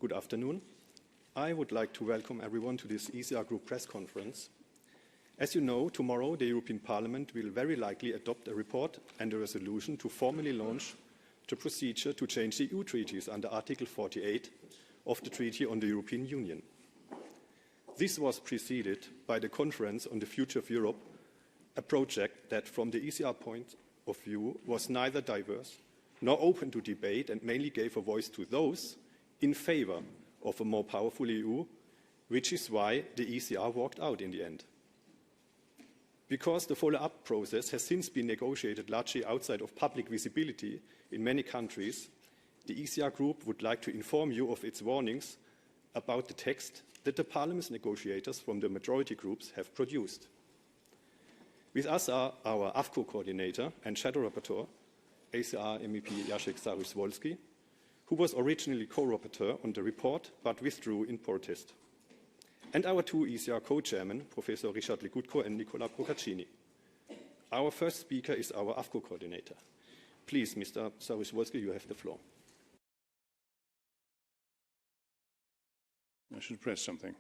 good afternoon. I would like to welcome everyone to this ECR Group press conference. As you know, tomorrow the European Parliament will very likely adopt a report and a resolution to formally launch the procedure to change the EU Treaties under Article 48 of the Treaty on the European Union. This was preceded by the Conference on the Future of Europe, a project that, from the ECR point of view, was neither diverse nor open to debate and mainly gave a voice to those in favor of a more powerful EU, which is why the ECR walked out in the end. Because the follow-up process has since been negotiated largely outside of public visibility in many countries, the ECR Group would like to inform you of its warnings about the text that the Parliament's negotiators from the majority groups have produced. With us are our AFCO coordinator and shadow rapporteur, ACR MEP Jacek Saryusz-Wolski, who was originally co-rapporteur on the report but withdrew in protest, and our two ECR co-chairmen, Professor Richard Legutko and Nicola Procaccini. Our first speaker is our AFCO coordinator. Please, Mr. Saryusz-Wolski, you have the floor. I should press something.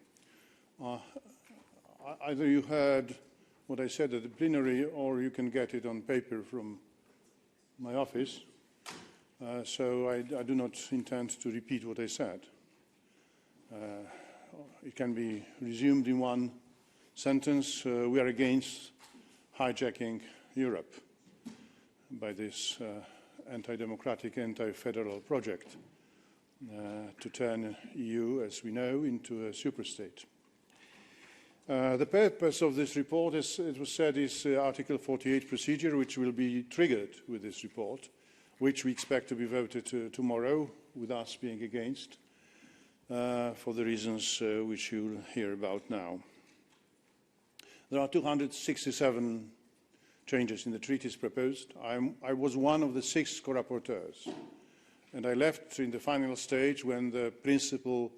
Either you heard what I said at the plenary, or you can get it on paper from my office. So I do not intend to repeat what I said. It can be resumed in one sentence. We are against hijacking Europe by this anti-democratic, anti-federal project to turn EU, as we know, into a superstate. The purpose of this report, as it was said, is Article 48 procedure, which will be triggered with this report, which we expect to be voted tomorrow, with us being against, for the reasons which you will hear about now. There are 267 changes in the treaties proposed. I was one of the 6 co-rapporteurs, and I left in the final stage when the principle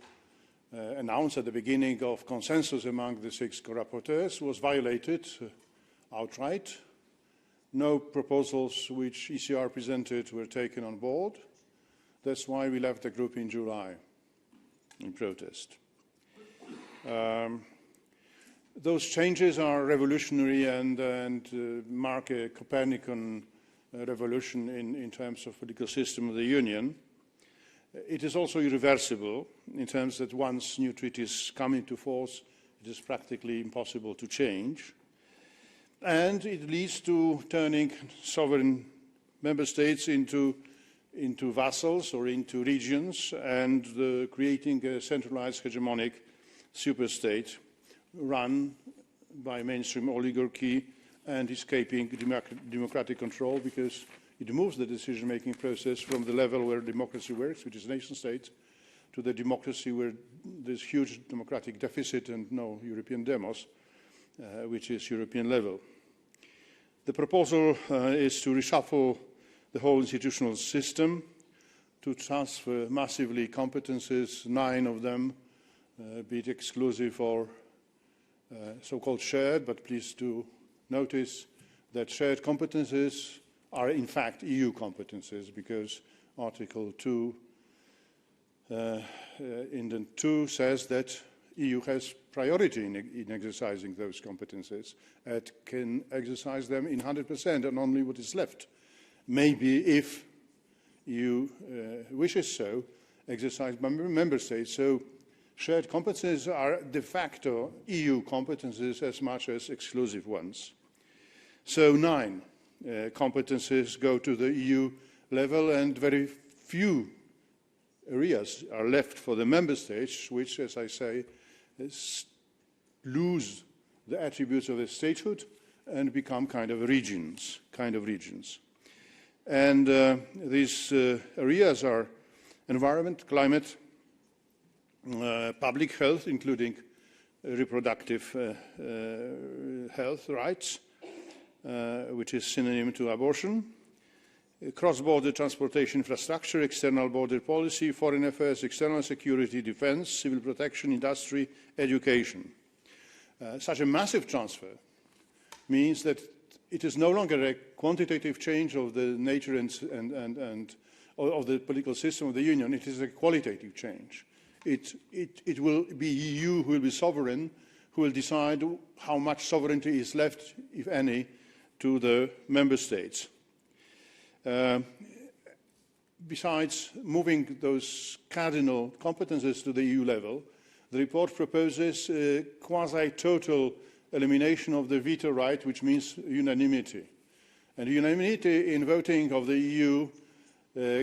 announced at the beginning of consensus among the 6 co-rapporteurs was violated outright. No proposals which ECR presented were taken on board. That's why we left the group in July in protest. Those changes are revolutionary and mark a Copernican revolution in terms of political system of the Union. It is also irreversible in terms that once new treaties come into force, it is practically impossible to change. And it leads to turning sovereign member states into vassals or into regions, and creating a centralized hegemonic superstate run by mainstream oligarchy and escaping democratic control, because it moves the decision-making process from the level where democracy works, which is nation-state, to the democracy where there's huge democratic deficit and no European demos, which is European level. The proposal is to reshuffle the whole institutional system, to transfer massively competences, 9 of them, be it exclusive or so-called shared, but please do notice that shared competences are in fact EU competences, because Article 2 in the 2 says that EU has priority in exercising those competences. It can exercise them in 100% and only what is left. Maybe if EU wishes so, exercised by member states. So shared competences are de facto EU competences as much as exclusive ones. So 9 competences go to the EU level, and very few areas are left for the member states, which, as I say, lose the attributes of a statehood and become kind of regions. And these areas are environment, climate, public health, including reproductive health rights, which is synonym to abortion, cross-border transportation infrastructure, external border policy, foreign affairs, external security, defense, civil protection, industry, education. Such a massive transfer means that it is no longer a quantitative change of the nature and of the political system of the Union. It is a qualitative change. It will be EU who will be sovereign, who will decide how much sovereignty is left, if any, to the member states. Besides moving those cardinal competences to the EU level, the report proposes a quasi-total elimination of the veto right, which means unanimity. And unanimity in voting of the EU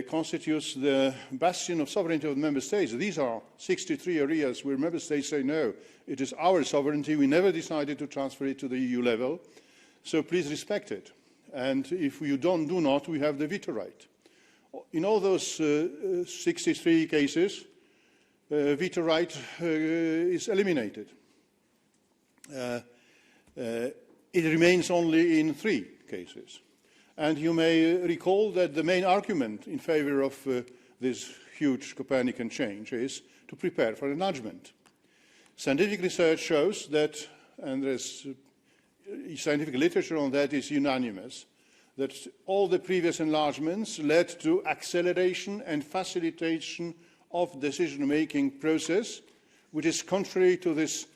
constitutes the bastion of sovereignty of the member states. These are 63 areas where member states say, no, it is our sovereignty, we never decided to transfer it to the EU level, so please respect it. And if you do not, we have the veto right. In all those 63 cases, veto right is eliminated. It remains only in 3 cases. And you may recall that the main argument in favor of this huge Copernican change is to prepare for enlargement. Scientific research shows that, and there's scientific literature on that is unanimous, that all the previous enlargements led to acceleration and facilitation of decision-making process, which is contrary to this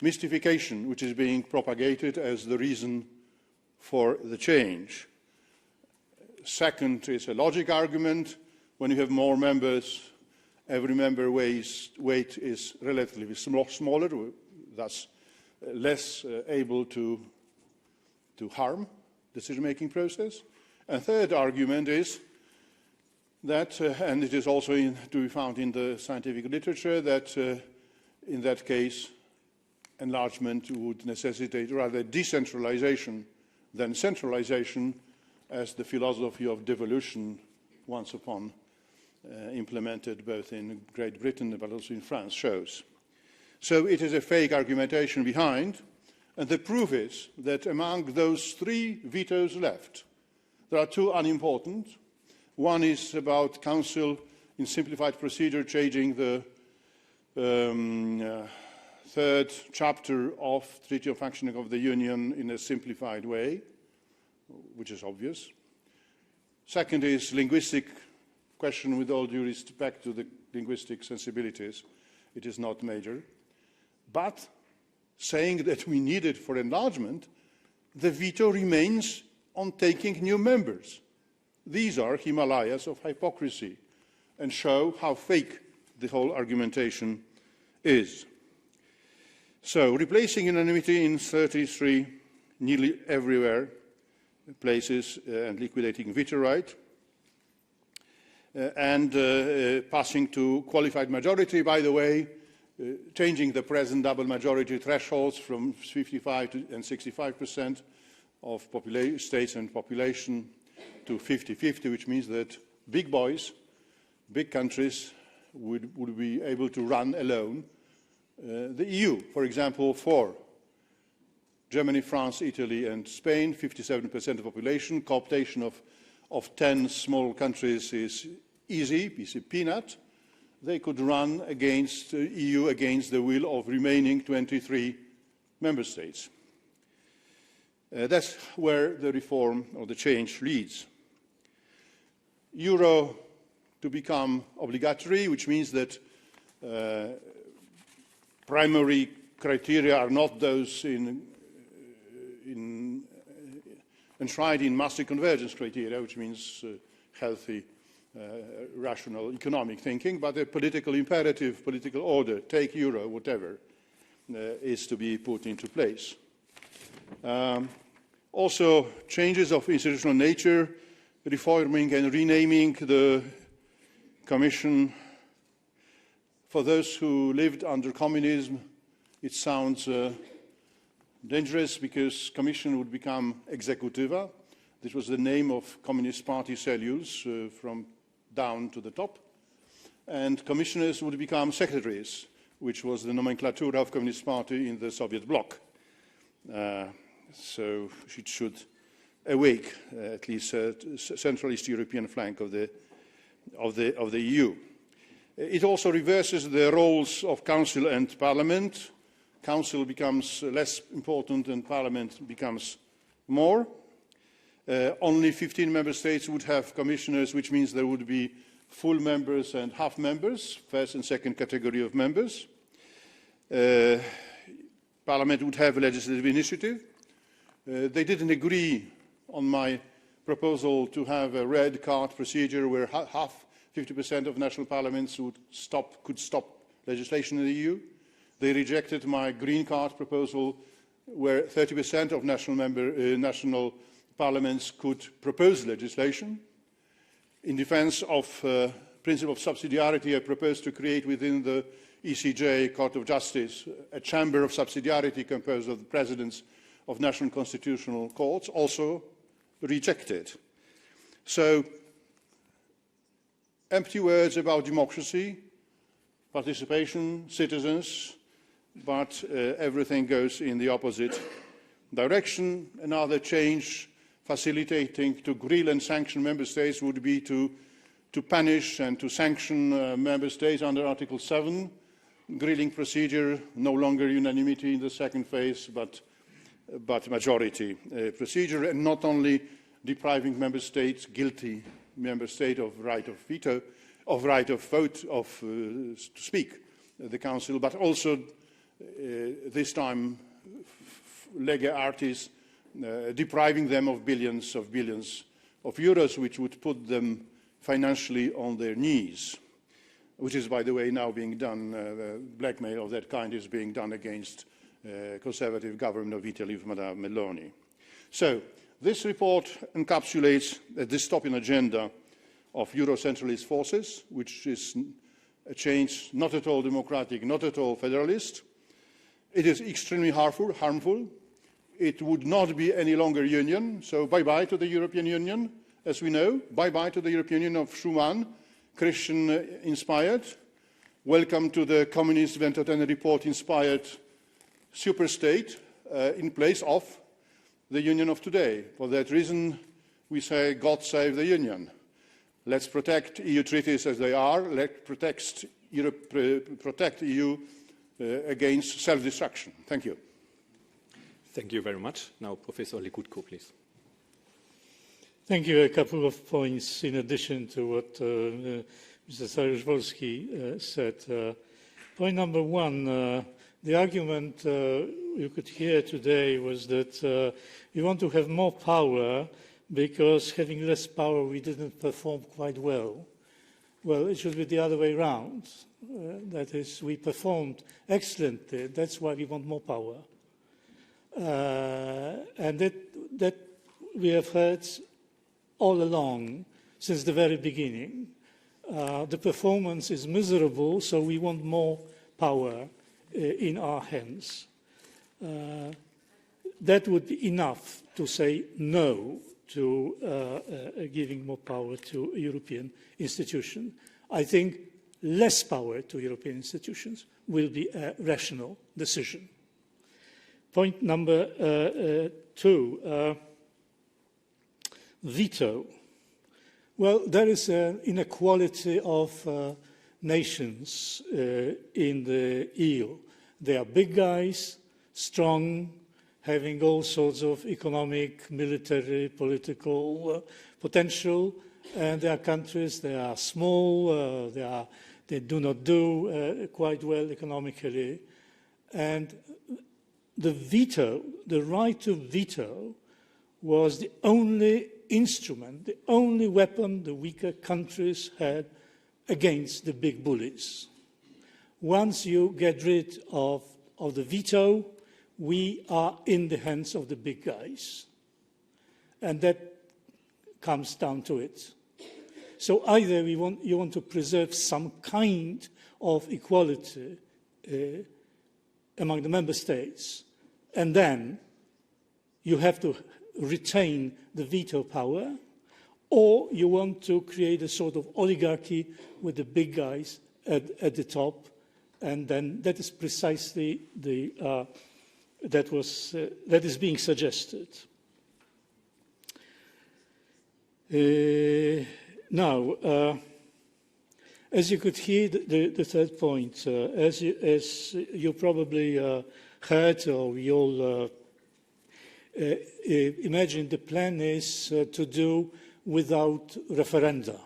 mystification which is being propagated as the reason for the change. Second is a logic argument. When you have more members, every member weight is relatively smaller, thus less able to harm decision-making process. And third argument is that, and it is also to be found in the scientific literature, that in that case, enlargement would necessitate rather decentralization than centralization, as the philosophy of devolution once upon implemented both in Great Britain but also in France shows. So it is a fake argumentation behind, and the proof is that among those 3 vetoes left, there are 2 unimportant. One is about Council in simplified procedure changing the 3rd chapter of Treaty on Functioning of the Union in a simplified way, which is obvious. Second is linguistic question, with all due respect to the linguistic sensibilities. It is not major. But saying that we need it for enlargement, the veto remains on taking new members. These are Himalayas of hypocrisy and show how fake the whole argumentation is. So, replacing unanimity in 33, nearly everywhere, places and liquidating veto right, and passing to qualified majority, by the way, changing the present double majority thresholds from 55 and 65% of states and population to 50-50, which means that big boys, big countries would be able to run alone the EU. For example, for Germany, France, Italy and Spain, 57% of the population, cooptation of 10 small countries is easy, it's a peanut. They could run against the EU against the will of remaining 23 member states. That's where the reform or the change leads. Euro to become obligatory, which means that primary criteria are not those enshrined in Maastricht convergence criteria, which means healthy, rational economic thinking, but a political imperative, political order, take euro, whatever, is to be put into place. Also, changes of institutional nature, reforming and renaming the Commission. For those who lived under communism, it sounds dangerous because Commission would become executiva. This was the name of Communist Party cellules from down to the top. And commissioners would become secretaries, which was the nomenclatura of Communist Party in the Soviet bloc. So it should awake at least Central East European flank of the EU. It also reverses the roles of Council and Parliament. Council becomes less important and Parliament becomes more. Only 15 member states would have commissioners, which means there would be full members and half members, first and second category of members. Parliament would have a legislative initiative. They didn't agree on my proposal to have a red card procedure where 50% of national parliaments could stop legislation in the EU. They rejected my green card proposal where 30% of national parliaments could propose legislation. In defense of principle of subsidiarity, I proposed to create within the ECJ, Court of Justice, a chamber of subsidiarity composed of the presidents of national constitutional courts, also rejected. So, empty words about democracy, participation, citizens, but everything goes in the opposite direction. Another change facilitating to grill and sanction member states would be to punish and to sanction member states under Article 7. Grilling procedure, no longer unanimity in the second phase, but majority procedure, and not only depriving member states, guilty member state of right of veto, of right of vote, to speak the Council, but also this time lege artis, depriving them of billions of euros, which would put them financially on their knees, which is, by the way, now being done. Blackmail of that kind is being done against Conservative government of Italy with Madame Meloni. So, this report encapsulates a dystopian agenda of Euro-centralist forces, which is a change not at all democratic, not at all federalist. It is extremely harmful. It would not be any longer union, so bye-bye to the European Union, as we know. Bye-bye to the European Union of Schuman, Christian-inspired. Welcome to the Communist Ventotene report-inspired superstate in place of the Union of today. For that reason, we say, God save the Union. Let's protect EU treaties as they are. Let's protect EU against self-destruction. Thank you. Thank you very much. Now, Professor Legutko, please. Thank you. A couple of points in addition to what Mr. Saryusz-Wolski said. Point number one, the argument you could hear today was that we want to have more power because having less power we didn't perform quite well. Well, it should be the other way around. That is, we performed excellently. That's why we want more power. And that we have heard all along, since the very beginning. The performance is miserable, so we want more power in our hands. That would be enough to say no to giving more power to European institutions. I think less power to European institutions will be a rational decision. Point number two, veto. Well, there is an inequality of nations in the EU. They are big guys, strong, having all sorts of economic, military, political potential, and there are countries that are small, they do not do quite well economically, and the veto, the right to veto, was the only instrument, the only weapon the weaker countries had against the big bullies. Once you get rid of the veto, we are in the hands of the big guys. And that comes down to it. So either you want to preserve some kind of equality among the member states, and then you have to retain the veto power, or you want to create a sort of oligarchy with the big guys at the top, and then that is precisely that is being suggested. Now, as you could hear, the third point, as you probably heard, or we all imagine, the plan is to do without referenda.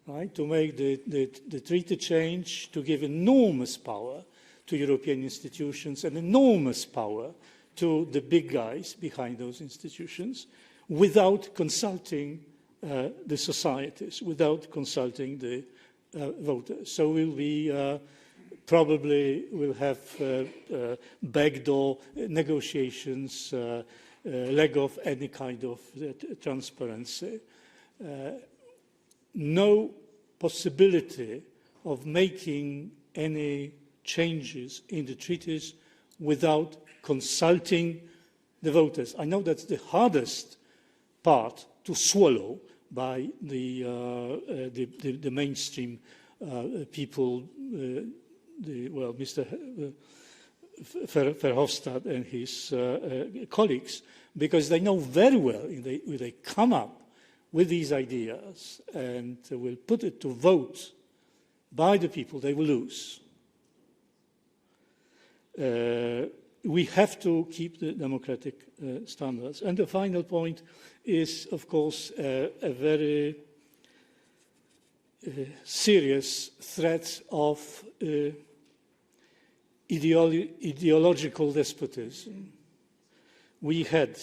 right, to make the treaty change, to give enormous power to European institutions and enormous power to the big guys behind those institutions without consulting the societies, without consulting the voters. So probably we'll have backdoor negotiations, lack of any kind of transparency. No possibility of making any changes in the treaties without consulting the voters. I know that's the hardest part to swallow by the mainstream people, Mr. Verhofstadt and his colleagues, because they know very well if they come up with these ideas and will put it to vote by the people, they will lose. We have to keep the democratic standards. And the final point is, of course, a very serious threat of ideological despotism. We had,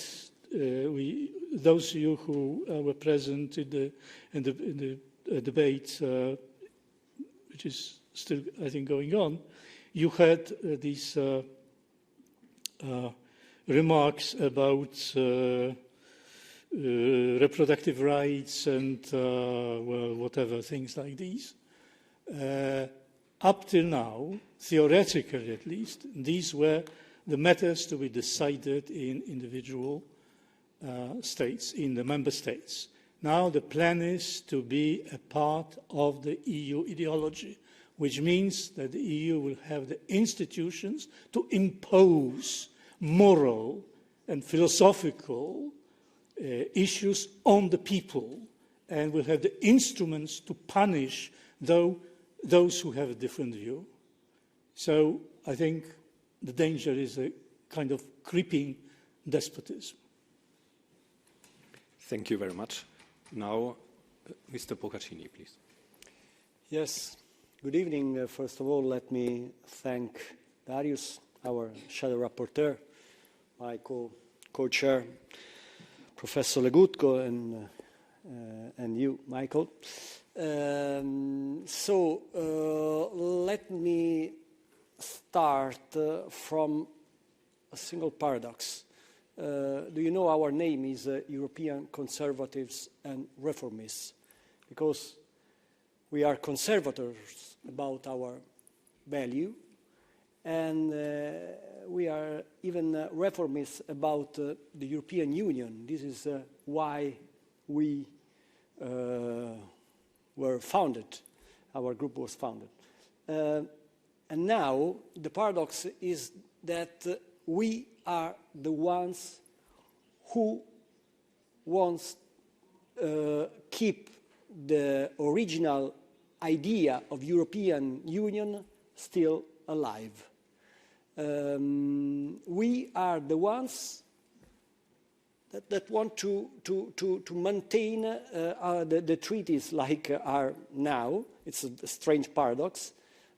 those of you who were present in the debate, which is still, I think, going on, you had these remarks about reproductive rights and whatever, things like these. Up till now, theoretically at least, these were the matters to be decided in individual states, in the member states. Now the plan is to be a part of the EU ideology, which means that the EU will have the institutions to impose moral and philosophical issues on the people, and will have the instruments to punish those who have a different view. So I think the danger is a kind of creeping despotism. Thank you very much. Now, Mr. Procaccini, please. Yes, good evening. First of all, let me thank Darius, our shadow rapporteur, my co-chair, Professor Legutko, and you, Michael. Let me start from a single paradox. Do you know our name is European Conservatives and Reformists? Because we are conservators about our value, and we are even reformists about the European Union. This is why we were founded, our group was founded. And now the paradox is that we are the ones who wants keep the original idea of European Union still alive. We are the ones that want to maintain the treaties like are now. It's a strange paradox,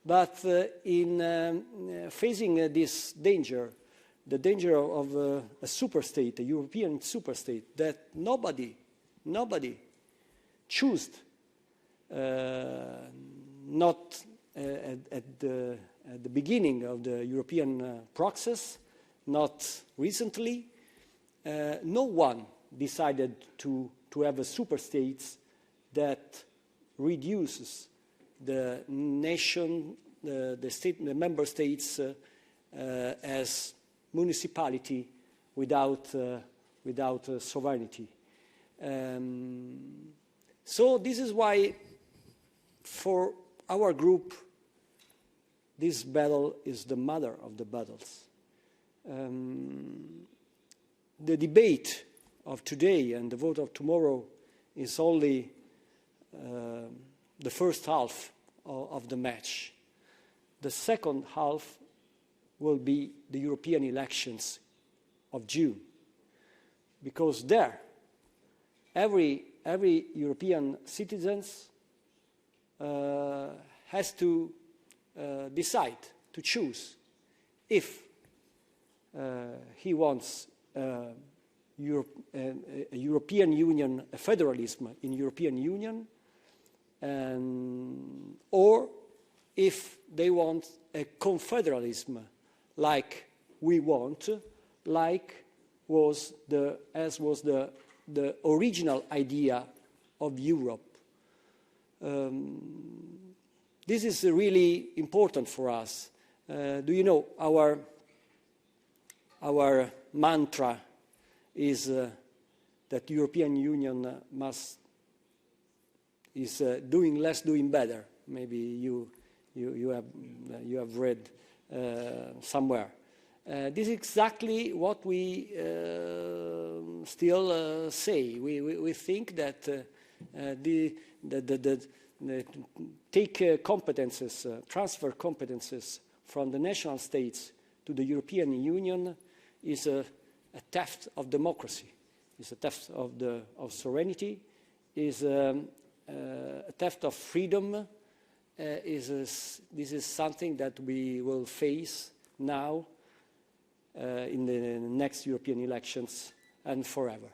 but in facing this danger, the danger of a superstate, a European superstate that nobody chose, not at the beginning of the European process, not recently. No one decided to have a superstate that reduces the nation, the member states as municipality without sovereignty. So this is why, for our group, this battle is the mother of the battles. The debate of today and the vote of tomorrow is only the first half of the match. The second half will be the European elections of June, because there every European citizen has to decide, to choose, if he wants a European Union, a federalism in European Union, or if they want a confederalism like we want, like was the original idea of Europe. This is really important for us. Do you know our mantra is that the European Union is doing less, doing better. Maybe you have read somewhere. This is exactly what we still say. We think that take competences, transfer competences from the national states to the European Union is a theft of democracy, is a theft of sovereignty, is a theft of freedom. This is something that we will face now in the next European elections and forever.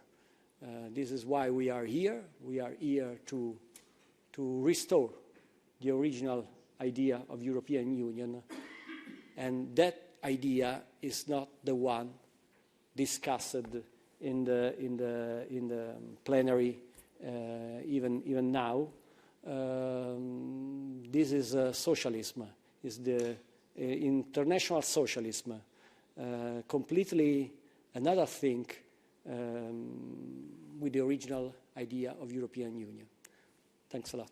This is why we are here. We are here to restore the original idea of European Union, and that idea is not the one discussed in the plenary even now. This is socialism, is the international socialism, completely another thing with the original idea of European Union. Thanks a lot.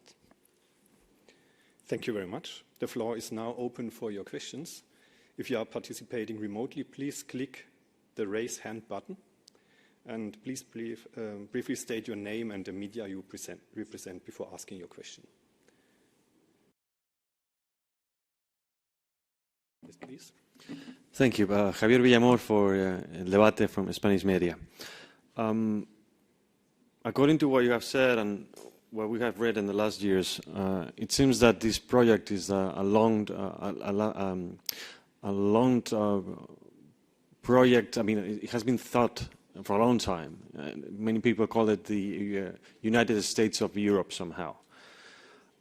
Thank you very much. The floor is now open for your questions. If you are participating remotely, please click the raise hand button, and please briefly state your name and the media you represent before asking your question. Yes, please. Thank you. Javier Villamor for El Debate from Spanish media. According to what you have said and what we have read in the last years, it seems that this project is a long project. I mean, it has been thought for a long time. Many people call it the United States of Europe somehow.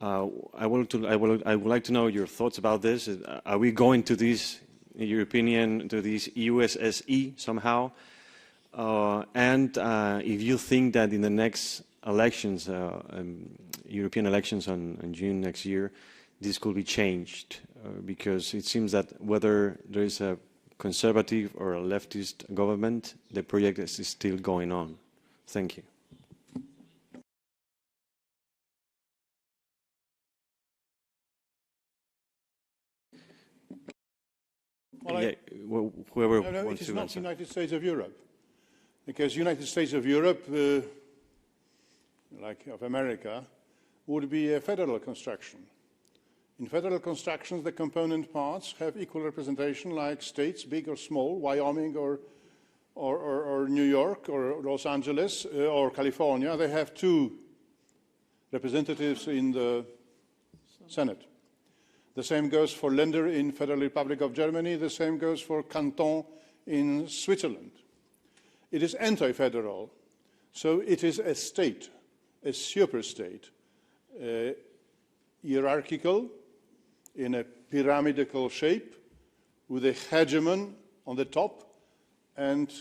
I would like to know your thoughts about this. Are we going to this, in your opinion, to this USSE somehow? And if you think that in the next elections, European elections on June next year, this could be changed, because it seems that whether there is a conservative or a leftist government, the project is still going on. Thank you. Well, whoever no, wants it is to not answer. the United States of Europe, because United States of Europe, like of America, would be a federal construction. In federal constructions, the component parts have equal representation, like states, big or small, Wyoming or New York or Los Angeles or California. They have two representatives in the Senate. The same goes for Länder in Federal Republic of Germany. The same goes for canton in Switzerland. It is anti-federal, so it is a state, a superstate, hierarchical, in a pyramidal shape, with a hegemon on the top, and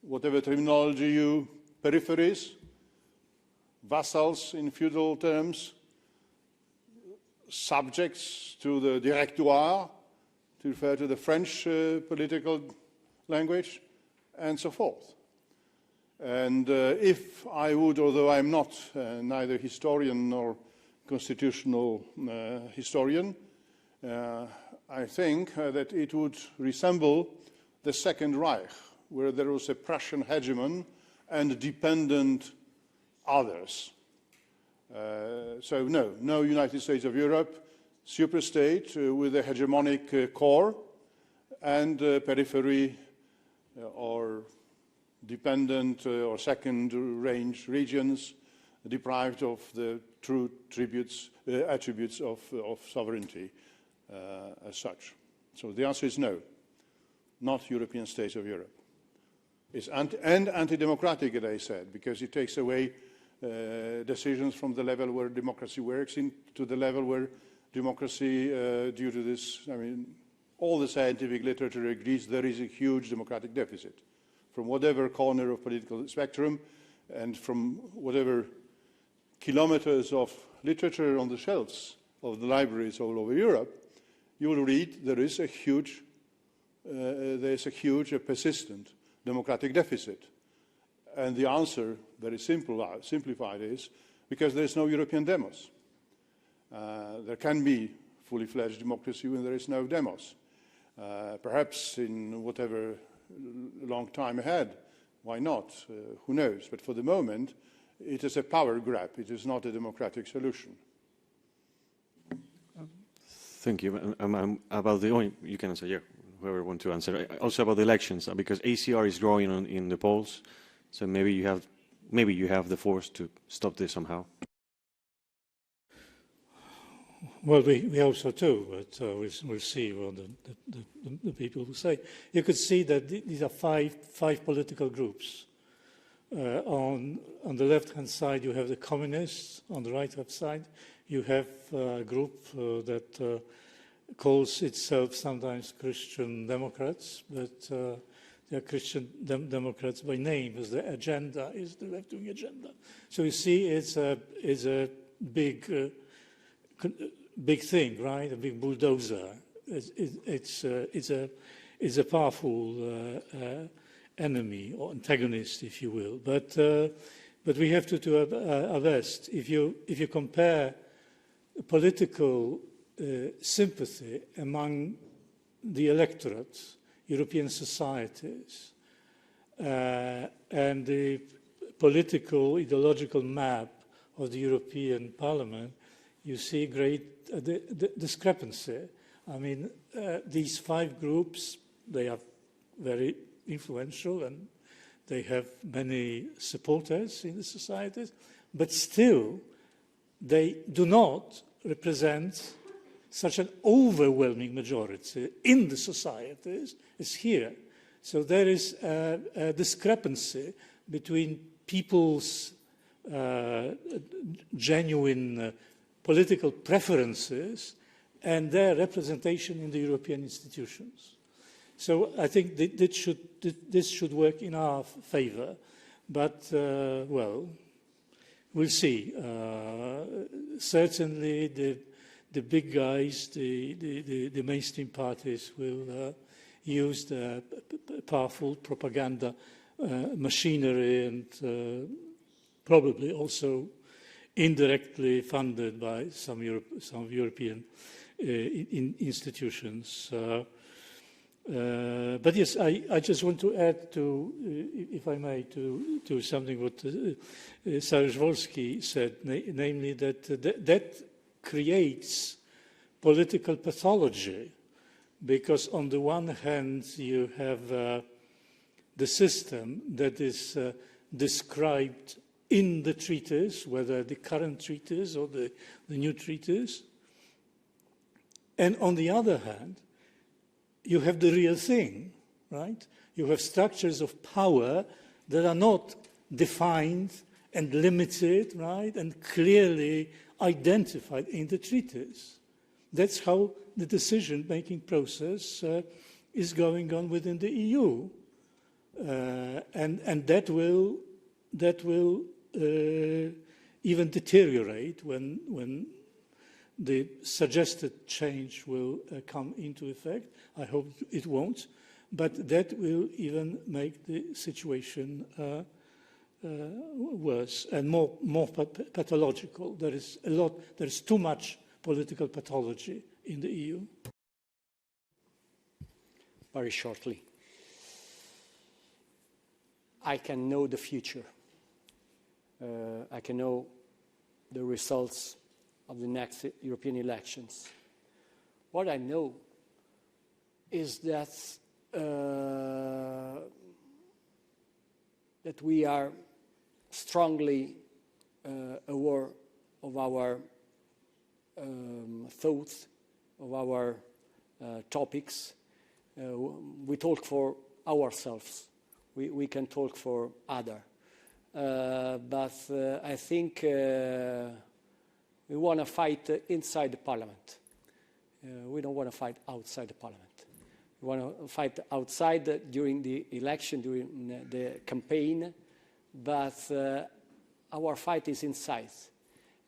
whatever terminology you, peripheries, vassals in feudal terms, subjects to the directoire, to refer to the French political language, and so forth. And if I would, although I'm not neither historian nor constitutional historian, I think that it would resemble the Second Reich, where there was a Prussian hegemon and dependent others. So no United States of Europe, superstate with a hegemonic core and periphery or dependent or second-range regions deprived of the true attributes of sovereignty as such. So the answer is no, not European states of Europe. It's anti-democratic, as I said, because it takes away decisions from the level where democracy works into the level where democracy, due to this, I mean, all the scientific literature agrees there is a huge democratic deficit. From whatever corner of political spectrum and from whatever kilometers of literature on the shelves of the libraries all over Europe, you will read there's a huge, persistent democratic deficit. And the answer, very simplified, is because there is no European demos. There can be fully fledged democracy when there is no demos. Perhaps in whatever long time ahead, why not? Who knows? But for the moment, it is a power grab. It is not a democratic solution. Thank you. About the, you can answer, yeah, whoever wants to answer. Also about the elections, because ACR is growing in the polls, so maybe you have the force to stop this somehow. Well, we hope so too, but we'll see what the people will say. You could see that these are five political groups. On the left-hand side, you have the communists. On the right-hand side, you have a group that calls itself sometimes Christian Democrats, but they are Christian Democrats by name, as the agenda is the left-wing agenda. So you see, it's a big thing, right? A big bulldozer. It's a powerful enemy or antagonist, if you will. But we have to do our best. If you compare political sympathy among the electorates, European societies, and the political ideological map of the European Parliament, you see great discrepancy. I mean, these five groups, they are very influential and they have many supporters in the societies, but still they do not represent such an overwhelming majority in the societies as here. So there is a discrepancy between people's genuine political preferences and their representation in the European institutions. So I think this should work in our favor, but, well, we'll see. Certainly the big guys, the mainstream parties will use the powerful propaganda machinery and probably also indirectly funded by some European institutions. But yes, I just want to add to, if I may, to something what Saryusz-Wolski said, namely that creates political pathology, because on the one hand you have the system that is described in the treaties, whether the current treaties or the new treaties, and on the other hand you have the real thing, right? You have structures of power that are not defined and limited, right, and clearly identified in the treaties. That's how the decision-making process is going on within the EU, and that will even deteriorate when the suggested change will come into effect. I hope it won't, but that will even make the situation worse and more pathological. There is too much political pathology in the EU. Very shortly. I can know the future. I can know the results of the next European elections. What I know is that that we are strongly aware of our thoughts, of our topics. We talk for ourselves. We can talk for others. But I think we want to fight inside the parliament. We don't want to fight outside the parliament. We want to fight outside during the election, during the campaign, but our fight is inside.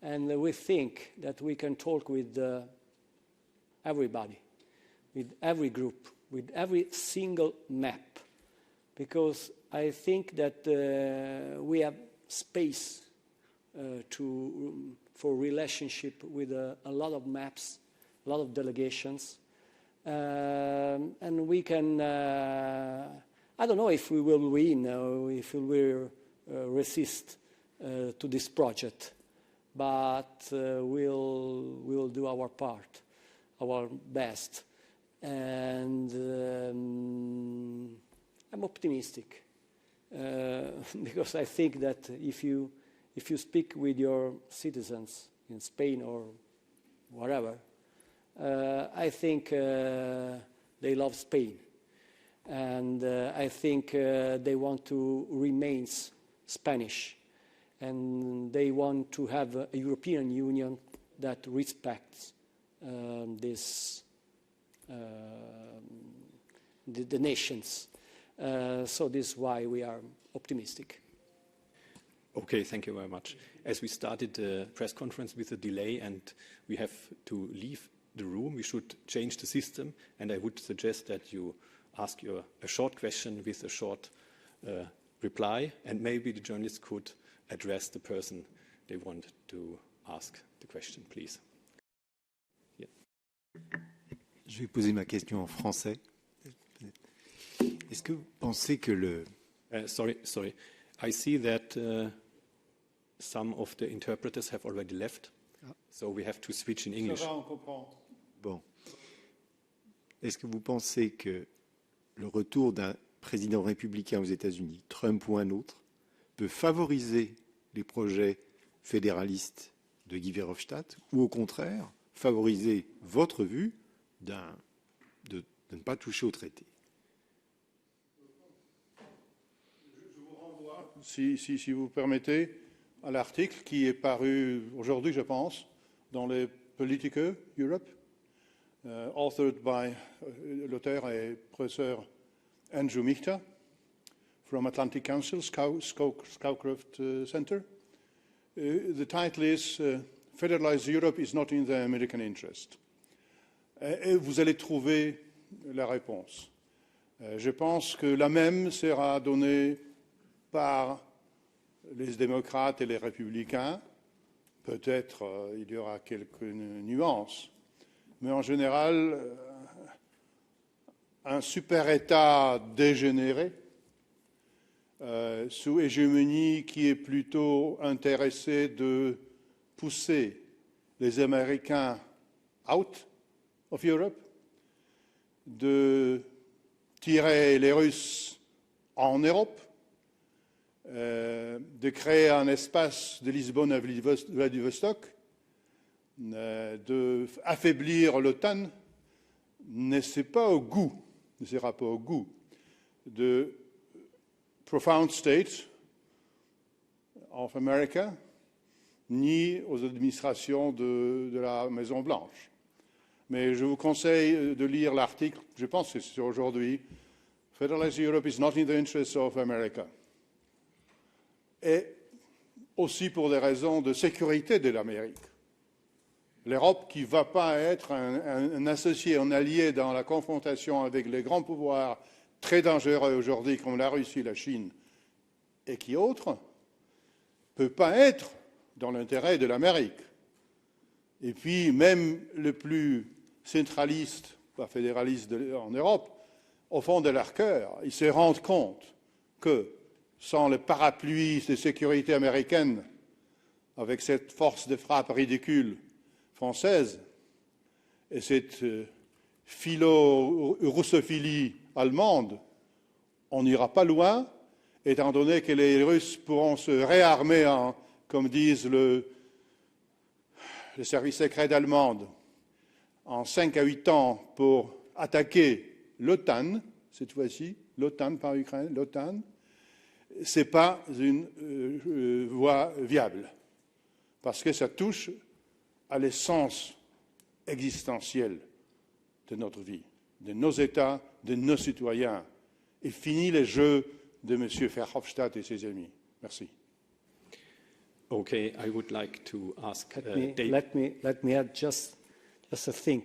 And we think that we can talk with everybody, with every group, with every single map, because I think that we have space for relationship with a lot of maps, a lot of delegations, and we can, I don't know if we will win or if we will resist to this project, but we'll do our part, our best. And I'm optimistic because I think that if you speak with your citizens in Spain or wherever, I think they love Spain, and I think they want to remain Spanish, and they want to have a European Union that respects the nations. So this is why we are optimistic. Okay, thank you very much. As we started the press conference with a delay and we have to leave the room, we should change the system, and I would suggest that you ask a short question with a short reply, and maybe the journalist could address the person they want to ask the question, please. Yeah. Je vais poser ma question en français. Est-ce que vous pensez que le... Sorry. I see that some of the interpreters have already left, so we have to switch in English. Ça va, on comprend. Bon. Est-ce que vous pensez que le retour d'un président républicain aux États-Unis, Trump ou un autre, peut favoriser les projets fédéralistes de Guy Verhofstadt, ou au contraire, favoriser votre vue de ne pas toucher au traité? Je vous renvoie, si vous permettez, à l'article qui est paru aujourd'hui, je pense, dans les Politico Europe, authored by l'auteur et professeur Andrew Michta from Atlantic Council, Scowcroft Center. The title is Federalized Europe is not in the American interest. Et vous allez trouver la réponse. Je pense que la même sera donnée par les démocrates et les républicains. Peut-être il y aura quelques nuances, mais en général, un super-État dégénéré, sous hégémonie qui est plutôt intéressé de pousser les Américains out of Europe, de tirer les Russes en Europe, de créer un espace de Lisbonne à Vladivostok, d'affaiblir l'OTAN, ne sera pas au goût de profound state of America, ni aux administrations de la Maison-Blanche. Mais je vous conseille de lire l'article, je pense que c'est aujourd'hui, Federalized Europe is not in the interest of America. Et aussi pour des raisons de sécurité de l'Amérique. L'Europe qui ne va pas être un associé, un allié dans la confrontation avec les grands pouvoirs très dangereux aujourd'hui comme la Russie, la Chine et qui autres, ne peut pas être dans l'intérêt de l'Amérique. Et puis même le plus centraliste, pas fédéraliste en Europe, au fond de leur cœur, ils se rendent compte que sans le parapluie de sécurité américaine, avec cette force de frappe ridicule française et cette philo-russophilie allemande, on n'ira pas loin, étant donné que les Russes pourront se réarmer comme disent les services secrets d'Allemande, en 5 à 8 ans pour attaquer l'OTAN, cette fois-ci, l'OTAN par Ukraine, l'OTAN, ce n'est pas une voie viable, parce que ça touche à l'essence existentielle de notre vie, de nos États, de nos citoyens, et fini les jeux de M. Verhofstadt et ses amis. Merci. Okay, I would like to ask Dave. Let me add just a thing.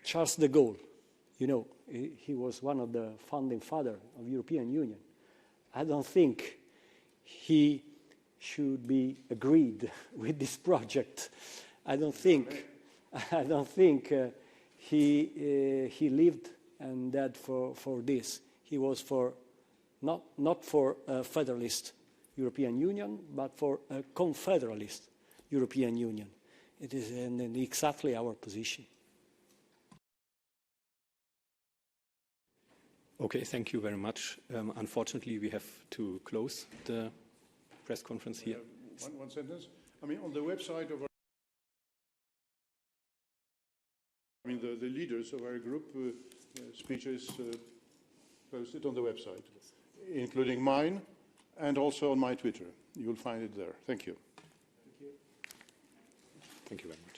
Charles de Gaulle, you know, he was one of the founding fathers of the European Union. I don't think he should be agreed with this project. I don't think he lived and died for this. He was for not for a federalist European Union, but for a confederalist European Union. It is exactly our position. Okay, thank you very much. Unfortunately, we have to close the press conference here. One sentence. I mean, on the website of our, the leaders of our group speeches posted on the website, including mine and also on my Twitter. You will find it there. Thank you. Thank you very much.